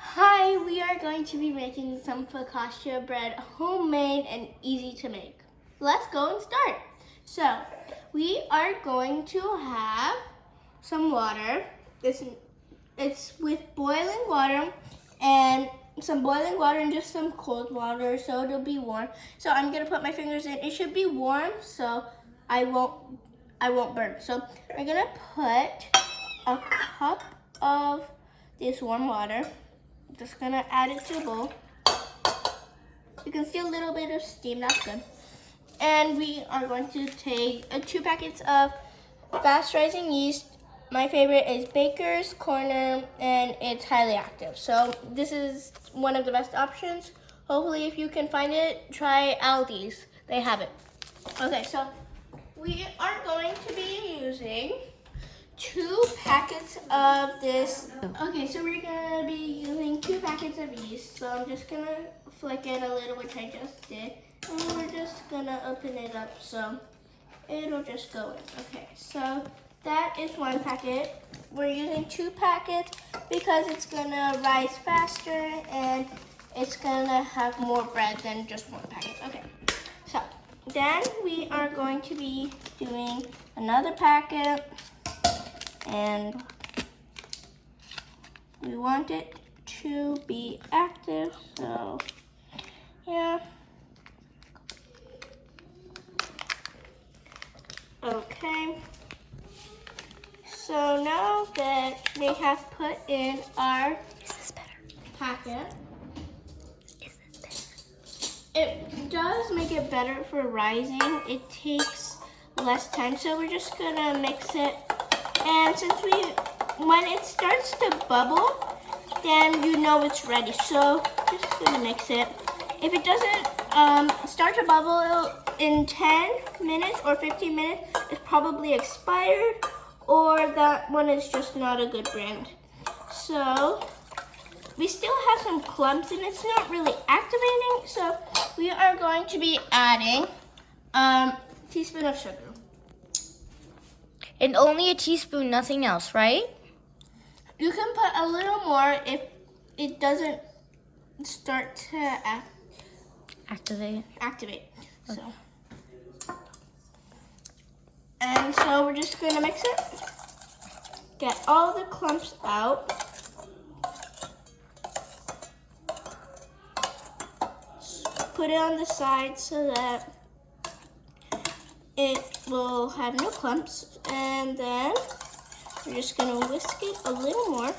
Hi, we are going to be making some focaccia bread, homemade and easy to make. Let's go and start. So, we are going to have some water. It's with boiling water and some boiling water and just some cold water, so it'll be warm. So I'm gonna put my fingers in. It should be warm, so I won't burn. So we're gonna put a cup of this warm water. Just gonna add it to the bowl. You can see a little bit of steam, that's good. And we are going to take 2 packets of fast rising yeast. My favorite is Baker's Corner and it's highly active. So this is one of the best options. Hopefully if you can find it, try Aldi's, they have it. Okay, so we are going to be using 2 packets of this. Okay, so we're gonna be using 2 packets of yeast. So I'm just gonna flick it a little, which I just did. And we're just gonna open it up so it'll just go in. Okay, so that is 1 packet. We're using 2 packets because it's gonna rise faster and it's gonna have more bread than just 1 packet. Okay, so then we are going to be doing another packet. And we want it to be active, so yeah. Okay, so now that we have put in our packet, it does make it better for rising. It takes less time, so we're just gonna mix it. And when it starts to bubble, then you know it's ready. So just gonna mix it. If it doesn't start to bubble in 10 minutes or 15 minutes, it's probably expired or that one is just not a good brand. So we still have some clumps and it's not really activating. So we are going to be adding a teaspoon of sugar. And only a teaspoon, nothing else, right? You can put a little more if it doesn't start to Activate. activate. Okay. So we're just gonna mix it. Get all the clumps out. Put it on the side so that it will have no clumps, and then we're just gonna whisk it a little more.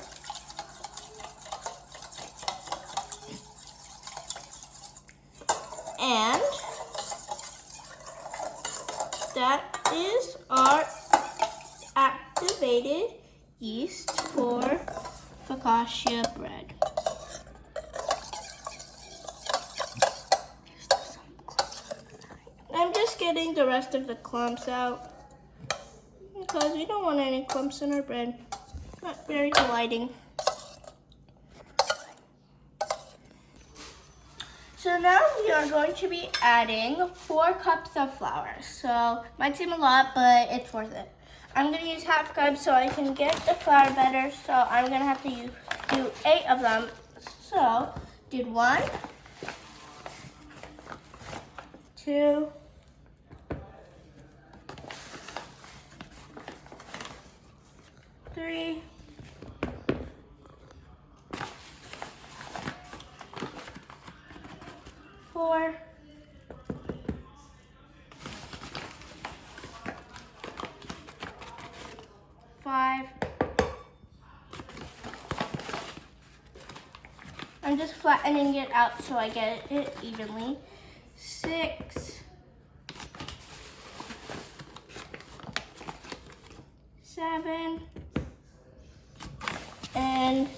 And that is our activated yeast for focaccia bread. I'm just getting the rest of the clumps out because we don't want any clumps in our bread. Not very delighting. So now we are going to be adding 4 cups of flour. So might seem a lot, but it's worth it. I'm gonna use half cup so I can get the flour better. So I'm gonna have to do 8 of them. So did 1, 2, 3, 4, 5. I'm just flattening it out so I get it evenly. 6, 7, and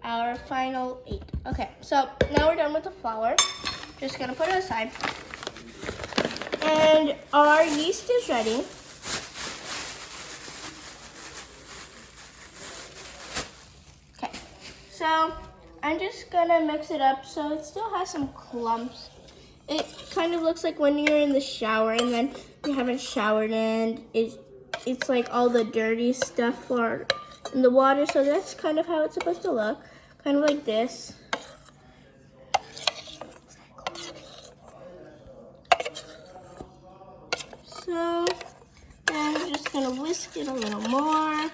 our final 8. Okay, so now we're done with the flour. Just gonna put it aside. And our yeast is ready. Okay, so I'm just gonna mix it up so it still has some clumps. It kind of looks like when you're in the shower and then you haven't showered and it's it's like all the dirty stuff are in the water. So that's kind of how it's supposed to look. Kind of like this. So then we're just gonna whisk it a little more.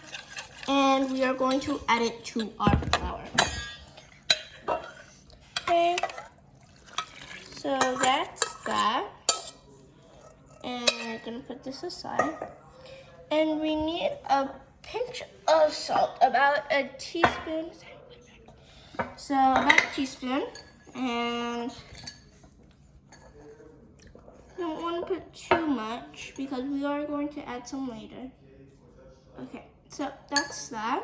And we are going to add it to our flour. Okay. So that's that. And we're gonna put this aside. And we need a pinch of salt, about a teaspoon. So about a teaspoon. And you don't want to put too much because we are going to add some later. Okay, so that's that.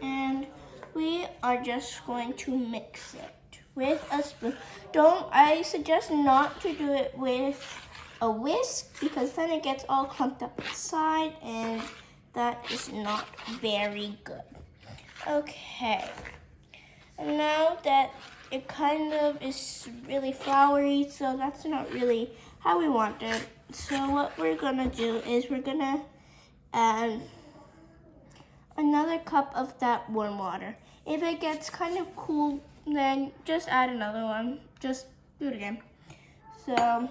And we are just going to mix it with a spoon. I suggest not to do it with a whisk because then it gets all clumped up inside and that is not very good. Okay, and now that it kind of is really floury, so that's not really how we want it. So what we're gonna do is we're gonna add another cup of that warm water. If it gets kind of cool, then just add another one. Just do it again. So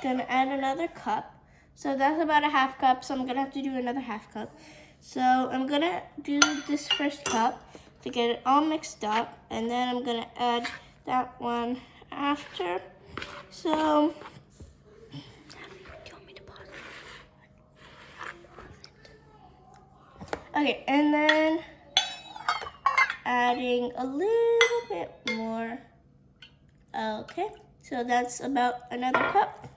gonna add another cup. So that's about a half cup, so I'm gonna have to do another half cup. So I'm gonna do this first cup to get it all mixed up, and then I'm gonna add that one after. So okay, and then adding a little bit more. Okay, so that's about another cup.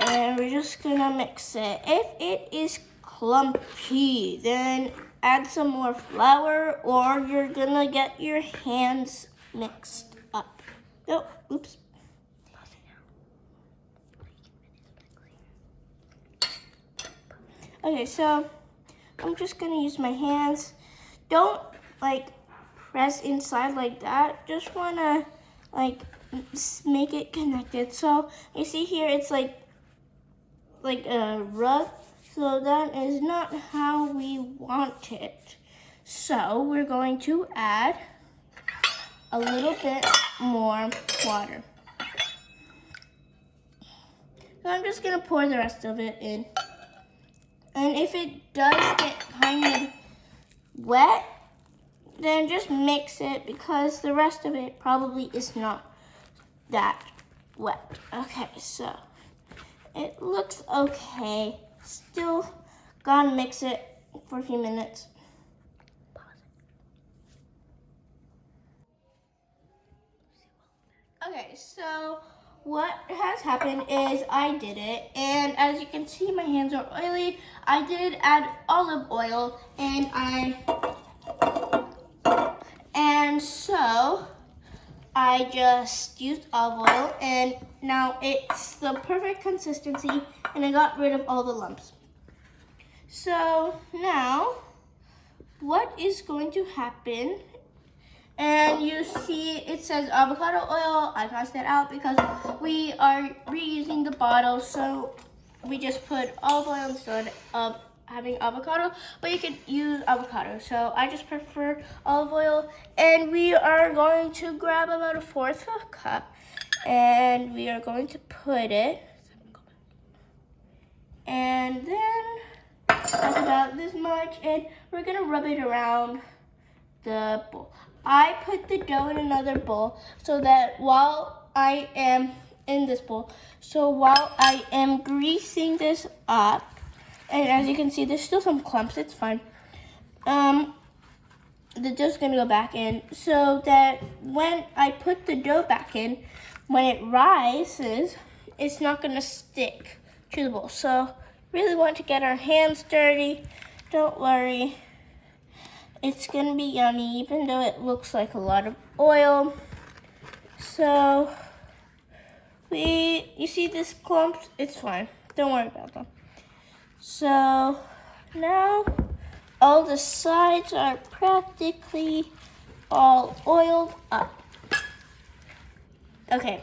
And we're just gonna mix it. If it is clumpy, then add some more flour or you're gonna get your hands mixed up. Oh, oops. Okay, so I'm just gonna use my hands. Don't like press inside like that. Just wanna like make it connected. So you see here, it's like a rug. So that is not how we want it. So we're going to add a little bit more water. So I'm just gonna pour the rest of it in. And if it does get kind of wet, then just mix it because the rest of it probably is not that wet. Okay, so it looks okay. Still gotta mix it for a few minutes. Okay, so what has happened is I did it, and as you can see, my hands are oily. I did add olive oil, and so I just used olive oil, and now it's the perfect consistency, and I got rid of all the lumps. So now, what is going to happen? And you see it says avocado oil. I crossed that out because we are reusing the bottle, so we just put olive oil instead of having avocado, but you could use avocado. So I just prefer olive oil, and we are going to grab about a fourth of a cup, and we are going to put it, and then that's about this much, and we're gonna rub it around the bowl. I put the dough in another bowl so that while I am in this bowl, so while I am greasing this up, and as you can see, there's still some clumps, it's fine. The dough's gonna go back in so that when I put the dough back in, when it rises, it's not gonna stick to the bowl. So really want to get our hands dirty. Don't worry. It's gonna be yummy, even though it looks like a lot of oil. So, you see this clumps? It's fine. Don't worry about them. So, now all the sides are practically all oiled up. Okay,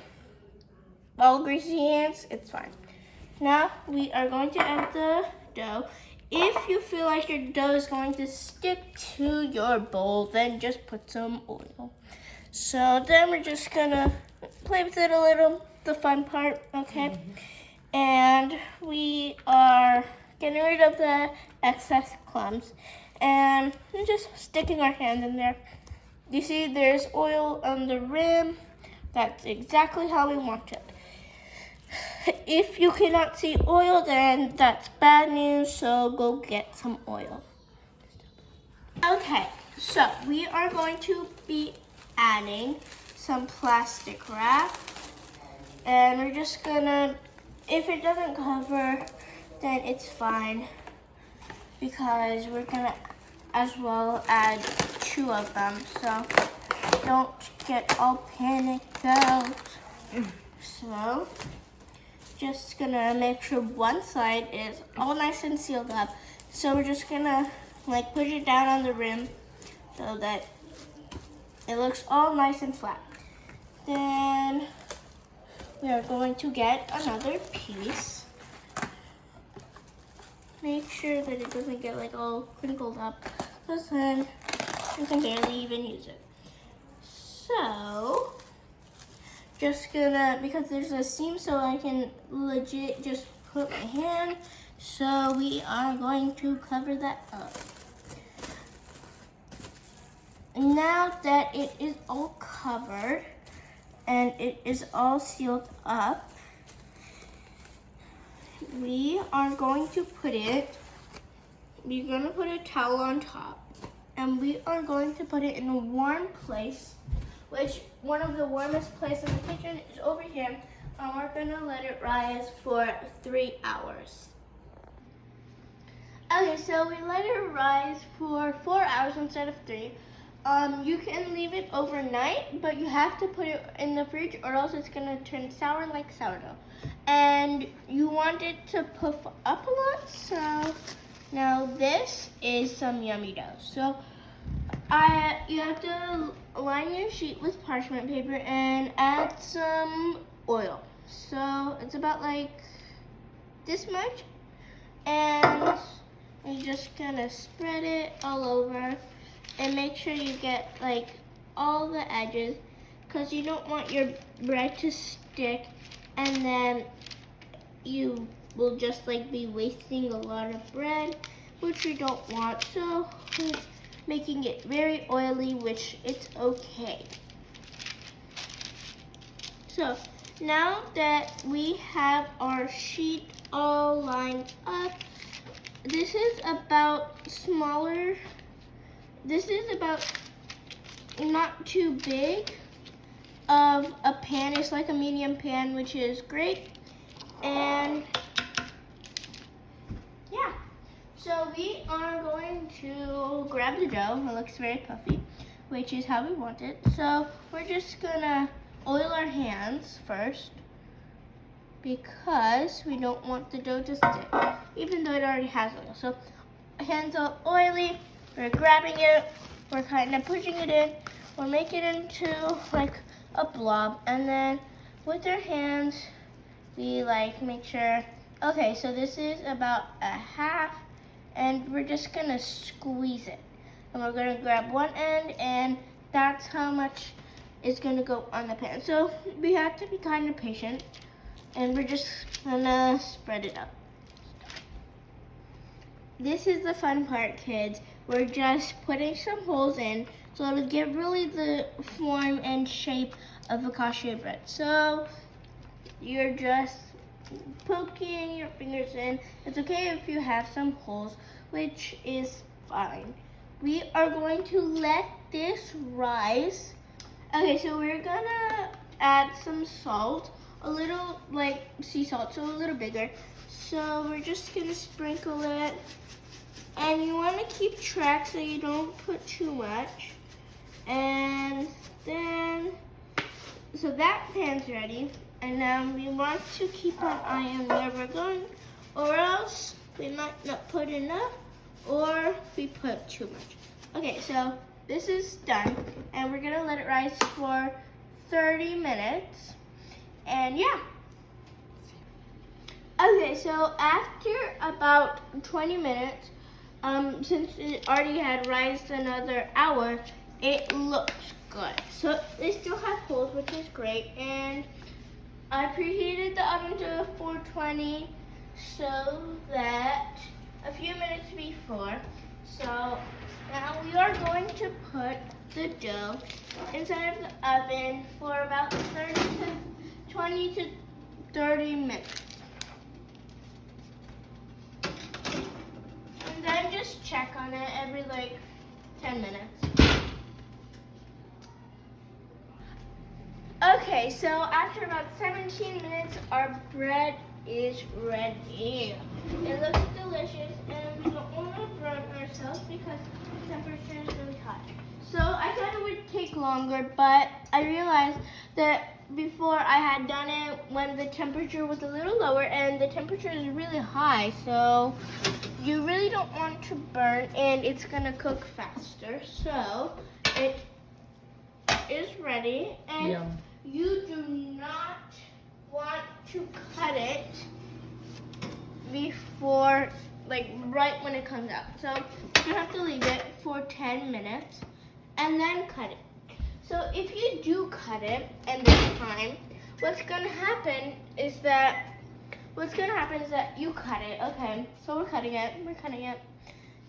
all greasy hands, it's fine. Now we are going to add the dough. If you feel like your dough is going to stick to your bowl, then just put some oil. So then we're just gonna play with it a little, the fun part, okay? And we are getting rid of the excess crumbs and just sticking our hand in there. You see there's oil on the rim. That's exactly how we want it. If you cannot see oil, then that's bad news, so go get some oil. Okay, so we are going to be adding some plastic wrap. And we're just gonna, if it doesn't cover, then it's fine. Because we're gonna as well add 2 of them. So don't get all panicked out. So just gonna make sure one side is all nice and sealed up. So we're just gonna like push it down on the rim so that it looks all nice and flat. Then we are going to get another piece. Make sure that it doesn't get like all crinkled up, because then you can barely even use it. So just gonna, because there's a seam, so I can legit just put my hand. So we are going to cover that up. Now that it is all covered and it is all sealed up, we are going to put it, we're going to put a towel on top, and we are going to put it in a warm place, which one of the warmest places in the kitchen is over here. And we're going to let it rise for 3 hours. Okay, so we let it rise for 4 hours instead of 3. You can leave it overnight, but you have to put it in the fridge or else it's gonna turn sour like sourdough. And you want it to puff up a lot, so now this is some yummy dough. So you have to line your sheet with parchment paper and add some oil. So it's about like this much, and you're just gonna spread it all over. And make sure you get like all the edges, because you don't want your bread to stick and then you will just like be wasting a lot of bread, which we don't want. So we're making it very oily, which it's okay. So now that we have our sheet all lined up, this is about smaller. This is about not too big of a pan. It's like a medium pan, which is great. And yeah, so we are going to grab the dough. It looks very puffy, which is how we want it. So we're just gonna oil our hands first, because we don't want the dough to stick, even though it already has oil. So hands all oily. We're grabbing it, we're kind of pushing it in, we're making it into like a blob, and then with our hands, we like make sure, okay, so this is about a half, and we're just gonna squeeze it. And we're gonna grab one end, and that's how much is gonna go on the pan. So we have to be kind of patient, and we're just gonna spread it up. This is the fun part, kids. We're just putting some holes in so it'll get really the form and shape of focaccia bread. So you're just poking your fingers in. It's okay if you have some holes, which is fine. We are going to let this rise. Okay, so we're gonna add some salt, a little like sea salt, so a little bigger. So we're just gonna sprinkle it. And you want to keep track so you don't put too much. And then, so that pan's ready. And now we want to keep an eye on where we're going, or else we might not put enough, or we put too much. Okay, so this is done. And we're going to let it rise for 30 minutes. And yeah. Okay, so after about 20 minutes, since it already had rised another hour, it looks good. So they still have holes, which is great. And I preheated the oven to 420 so that a few minutes before. So now we are going to put the dough inside of the oven for about 20 to 30 minutes. And then just check on it every like 10 minutes. Okay, so after about 17 minutes, our bread is ready. It looks delicious, and we don't want to burn ourselves because the temperature is really hot. So I thought it would take longer, but I realized that before I had done it when the temperature was a little lower, and the temperature is really high, so you really don't want to burn, and it's gonna cook faster. So it is ready, and Yum. you do not want to cut it before, like right when it comes out. So you have to leave it for 10 minutes and then cut it. So if you do cut it and this time, what's gonna happen is that you cut it. Okay, so we're cutting it,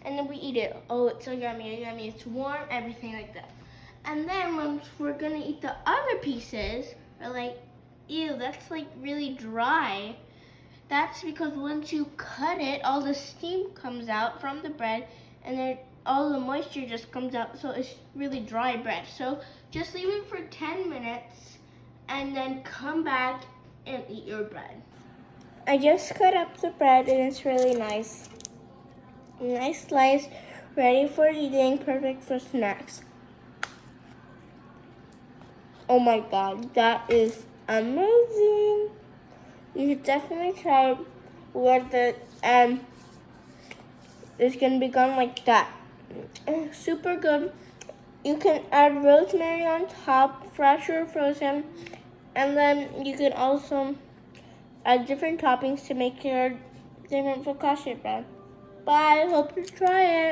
and then we eat it. Oh, it's so yummy, it's warm, everything like that. And then once we're gonna eat the other pieces, we're like, ew, that's like really dry. That's because once you cut it, all the steam comes out from the bread, and then all the moisture just comes out, so it's really dry bread. So just leave it for 10 minutes, and then come back and eat your bread. I just cut up the bread, and it's really nice. Nice slice, ready for eating, perfect for snacks. Oh my god, that is amazing. You should definitely try what the it's gonna be gone like that. Super good. You can add rosemary on top, fresh or frozen, and then you can also add different toppings to make your different focaccia bread. Bye, hope you try it.